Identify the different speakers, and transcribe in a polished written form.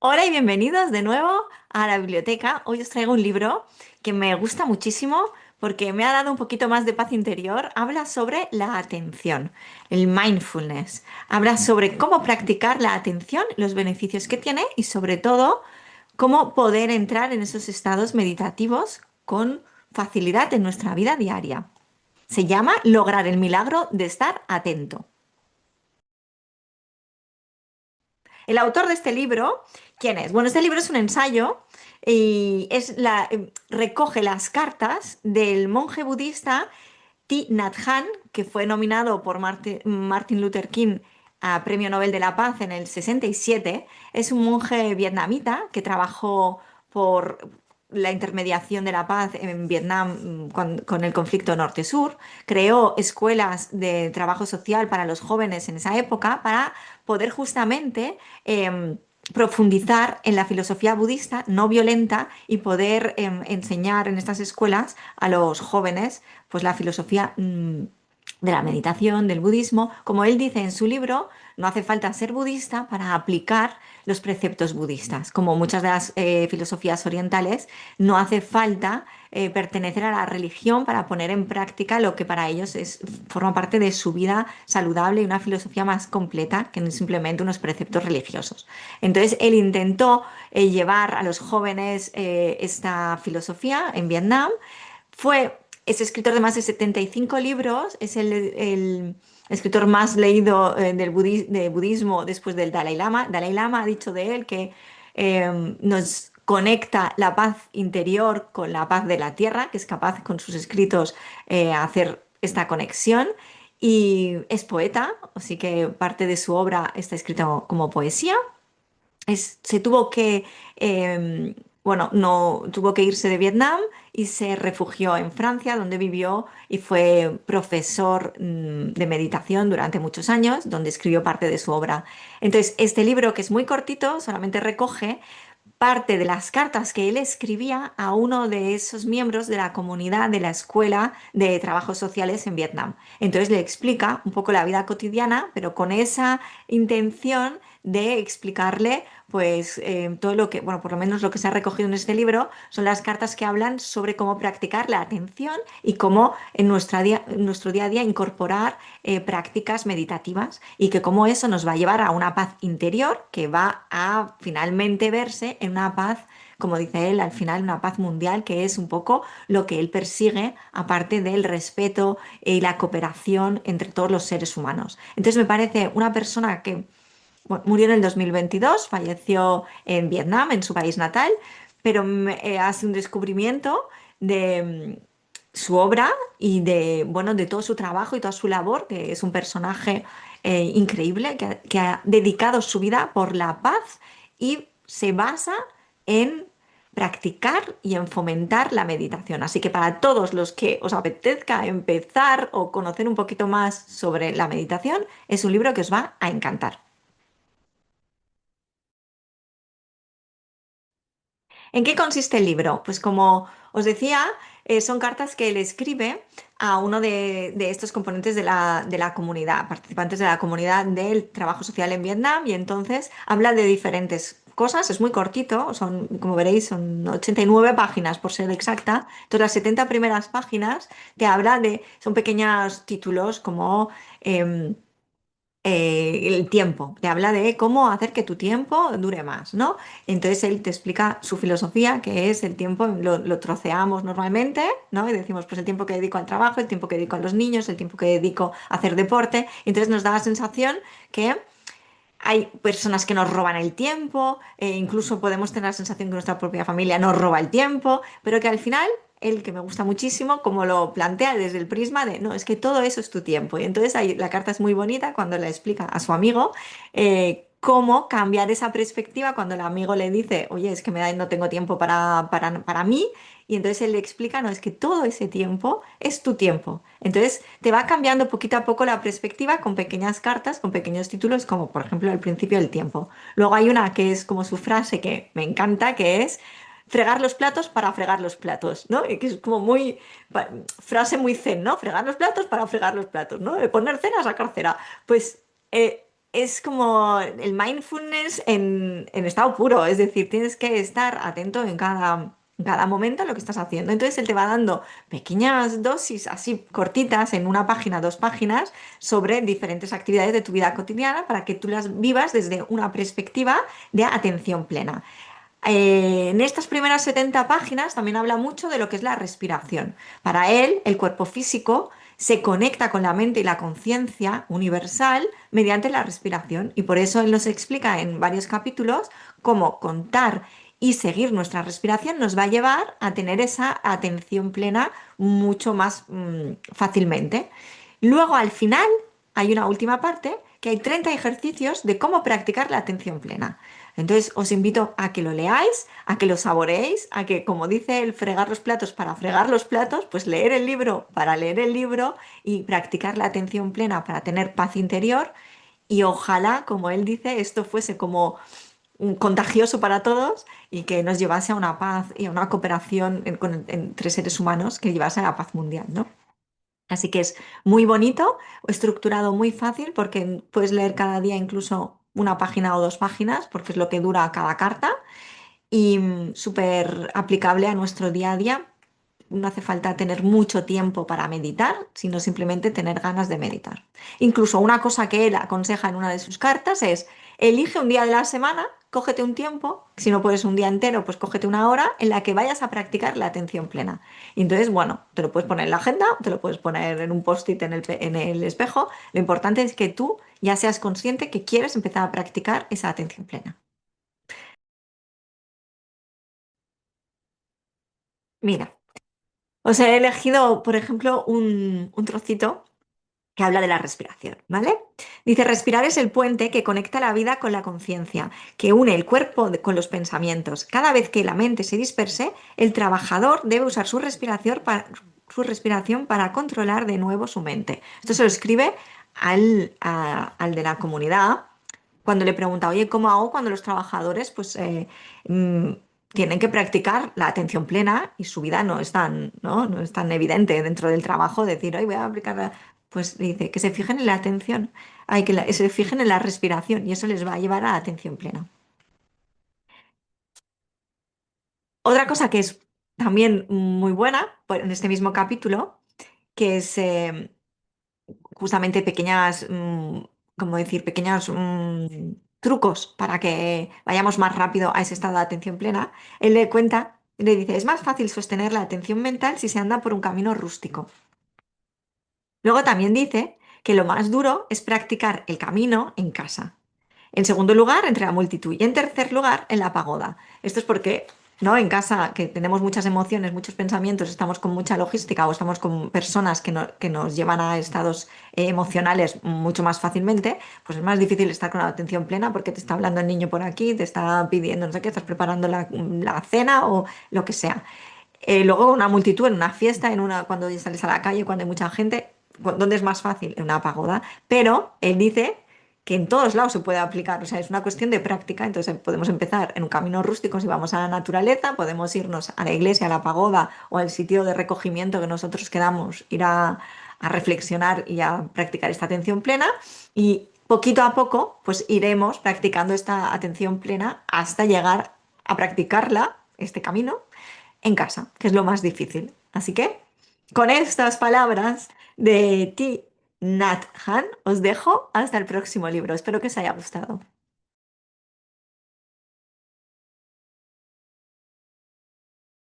Speaker 1: Hola y bienvenidos de nuevo a la biblioteca. Hoy os traigo un libro que me gusta muchísimo porque me ha dado un poquito más de paz interior. Habla sobre la atención, el mindfulness. Habla sobre cómo practicar la atención, los beneficios que tiene y sobre todo cómo poder entrar en esos estados meditativos con facilidad en nuestra vida diaria. Se llama Lograr el milagro de estar atento. El autor de este libro, ¿quién es? Bueno, este libro es un ensayo y recoge las cartas del monje budista Thich Nhat Hanh, que fue nominado por Martin Luther King a Premio Nobel de la Paz en el 67. Es un monje vietnamita que trabajó por la intermediación de la paz en Vietnam con el conflicto norte-sur. Creó escuelas de trabajo social para los jóvenes en esa época para poder justamente profundizar en la filosofía budista no violenta y poder enseñar en estas escuelas a los jóvenes pues la filosofía de la meditación, del budismo. Como él dice en su libro, no hace falta ser budista para aplicar los preceptos budistas. Como muchas de las filosofías orientales, no hace falta pertenecer a la religión para poner en práctica lo que para ellos forma parte de su vida saludable y una filosofía más completa que no simplemente unos preceptos religiosos. Entonces, él intentó llevar a los jóvenes esta filosofía en Vietnam. Es escritor de más de 75 libros, es el escritor más leído de budismo después del Dalai Lama. Dalai Lama ha dicho de él que nos conecta la paz interior con la paz de la tierra, que es capaz con sus escritos hacer esta conexión. Y es poeta, así que parte de su obra está escrita como poesía. Se tuvo que, bueno, no tuvo que irse de Vietnam y se refugió en Francia, donde vivió y fue profesor de meditación durante muchos años, donde escribió parte de su obra. Entonces, este libro, que es muy cortito, solamente recoge parte de las cartas que él escribía a uno de esos miembros de la comunidad de la Escuela de Trabajos Sociales en Vietnam. Entonces le explica un poco la vida cotidiana, pero con esa intención de explicarle pues todo lo que, bueno, por lo menos lo que se ha recogido en este libro son las cartas que hablan sobre cómo practicar la atención y cómo en nuestro día a día incorporar prácticas meditativas y que cómo eso nos va a llevar a una paz interior que va a finalmente verse en una paz, como dice él, al final una paz mundial, que es un poco lo que él persigue, aparte del respeto y la cooperación entre todos los seres humanos. Entonces me parece una persona que bueno, murió en el 2022, falleció en Vietnam, en su país natal, pero hace un descubrimiento de su obra y de, bueno, de todo su trabajo y toda su labor, que es un personaje increíble que ha dedicado su vida por la paz y se basa en practicar y en fomentar la meditación. Así que para todos los que os apetezca empezar o conocer un poquito más sobre la meditación, es un libro que os va a encantar. ¿En qué consiste el libro? Pues como os decía, son cartas que él escribe a uno de estos componentes de la comunidad, participantes de la comunidad del trabajo social en Vietnam, y entonces habla de diferentes cosas, es muy cortito, son, como veréis, son 89 páginas por ser exacta. Entonces las 70 primeras páginas te habla de, son pequeños títulos como el tiempo, te habla de cómo hacer que tu tiempo dure más, ¿no? Entonces él te explica su filosofía, que es el tiempo, lo troceamos normalmente, ¿no? Y decimos, pues el tiempo que dedico al trabajo, el tiempo que dedico a los niños, el tiempo que dedico a hacer deporte. Entonces nos da la sensación que hay personas que nos roban el tiempo, incluso podemos tener la sensación que nuestra propia familia nos roba el tiempo, pero que al final, el que me gusta muchísimo, como lo plantea desde el prisma de, no, es que todo eso es tu tiempo. Y entonces ahí, la carta es muy bonita cuando le explica a su amigo cómo cambiar esa perspectiva cuando el amigo le dice, oye, es que no tengo tiempo para mí. Y entonces él le explica, no, es que todo ese tiempo es tu tiempo. Entonces te va cambiando poquito a poco la perspectiva con pequeñas cartas, con pequeños títulos, como por ejemplo al principio del tiempo. Luego hay una que es como su frase que me encanta, que es fregar los platos para fregar los platos, ¿no? Y que es como muy, pa- frase muy zen, ¿no? Fregar los platos para fregar los platos, ¿no? De poner cera a sacar cera. Pues, es como el mindfulness en estado puro, es decir, tienes que estar atento en cada momento a lo que estás haciendo. Entonces él te va dando pequeñas dosis así cortitas en una página, dos páginas, sobre diferentes actividades de tu vida cotidiana para que tú las vivas desde una perspectiva de atención plena. En estas primeras 70 páginas también habla mucho de lo que es la respiración. Para él, el cuerpo físico se conecta con la mente y la conciencia universal mediante la respiración y por eso él nos explica en varios capítulos cómo contar y seguir nuestra respiración nos va a llevar a tener esa atención plena mucho más fácilmente. Luego, al final, hay una última parte que hay 30 ejercicios de cómo practicar la atención plena. Entonces os invito a que lo leáis, a que lo saboreéis, a que, como dice el fregar los platos para fregar los platos, pues leer el libro para leer el libro y practicar la atención plena para tener paz interior. Y ojalá, como él dice, esto fuese como un contagioso para todos y que nos llevase a una paz y a una cooperación entre seres humanos que llevase a la paz mundial, ¿no? Así que es muy bonito, estructurado muy fácil porque puedes leer cada día incluso una página o dos páginas porque es lo que dura cada carta y súper aplicable a nuestro día a día. No hace falta tener mucho tiempo para meditar, sino simplemente tener ganas de meditar. Incluso una cosa que él aconseja en una de sus cartas es, elige un día de la semana, cógete un tiempo, si no puedes un día entero, pues cógete una hora en la que vayas a practicar la atención plena. Y entonces, bueno, te lo puedes poner en la agenda, te lo puedes poner en un post-it en el espejo. Lo importante es que tú ya seas consciente que quieres empezar a practicar esa atención plena. Mira, os he elegido, por ejemplo, un trocito que habla de la respiración, ¿vale? Dice, respirar es el puente que conecta la vida con la conciencia, que une el cuerpo con los pensamientos. Cada vez que la mente se disperse, el trabajador debe usar su respiración para controlar de nuevo su mente. Esto se lo escribe al de la comunidad cuando le pregunta, oye, ¿cómo hago cuando los trabajadores pues, mm, tienen que practicar la atención plena y su vida no es tan evidente dentro del trabajo? Decir, hoy voy a aplicar pues dice que se fijen en la atención, hay que se fijen en la respiración y eso les va a llevar a la atención plena. Otra cosa que es también muy buena, pues, en este mismo capítulo, que es justamente pequeñas, ¿cómo decir? Pequeños trucos para que vayamos más rápido a ese estado de atención plena. Él le cuenta, le dice, es más fácil sostener la atención mental si se anda por un camino rústico. Luego también dice que lo más duro es practicar el camino en casa. En segundo lugar, entre la multitud. Y en tercer lugar, en la pagoda. Esto es porque, ¿no? En casa, que tenemos muchas emociones, muchos pensamientos, estamos con mucha logística o estamos con personas que nos llevan a estados emocionales mucho más fácilmente, pues es más difícil estar con la atención plena porque te está hablando el niño por aquí, te está pidiendo, no sé qué, estás preparando la cena o lo que sea. Luego una multitud en una fiesta, cuando sales a la calle, cuando hay mucha gente, ¿dónde es más fácil? En una pagoda. Pero él dice que en todos lados se puede aplicar, o sea, es una cuestión de práctica, entonces podemos empezar en un camino rústico si vamos a la naturaleza, podemos irnos a la iglesia, a la pagoda o al sitio de recogimiento que nosotros queramos, ir a reflexionar y a practicar esta atención plena y poquito a poco pues iremos practicando esta atención plena hasta llegar a practicarla, este camino en casa, que es lo más difícil. Así que, con estas palabras de Ti Nhat Hanh, os dejo hasta el próximo libro. Espero que os haya gustado.